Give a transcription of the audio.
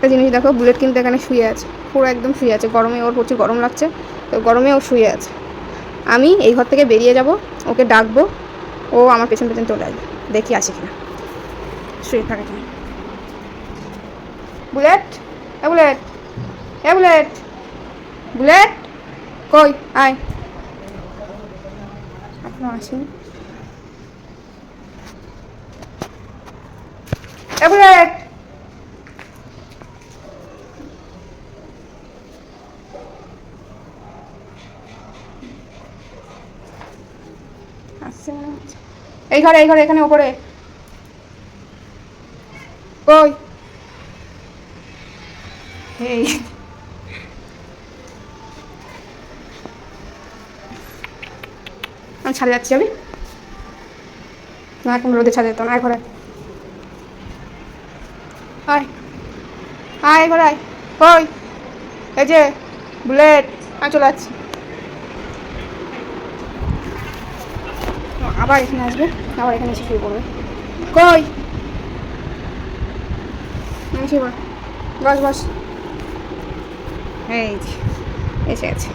একটা জিনিস দেখো, বুলেট কিন্তু এখানে শুয়ে আছে, পুরো একদম শুয়ে আছে। গরমে ওর প্রচুর গরম লাগছে, তো গরমে ও শুয়ে আছে। আমি এই ঘর থেকে বেরিয়ে যাব, ওকে ডাকবো, ও আমার পেছন পেছন চলে আসবে। দেখি আসে কিনা, শুয়ে থাকে কিনা। বুলেট, এ বুলেট, এ বুলেট, বুলেট কই, আয়। এখনো আসেনি। এ বুলেট, আসছে মনে হচ্ছে। এই ঘরে, এই ঘরে, এখানে ওপরে। কই, এই আমি ছাদে যাচ্ছি। আমি না, এখন রোদে ছাদে যেতাম। আয় ঘরে, আয়, আয় ঘরে আয়। কই, এই যে বুলেট, আমি চলে যাচ্ছি। আবার এখানে আসবে, আবার এখানে এসে শুয়ে পড়বে। কই, শুয়ে পড়, বস বস। এই যে এসে গেছে।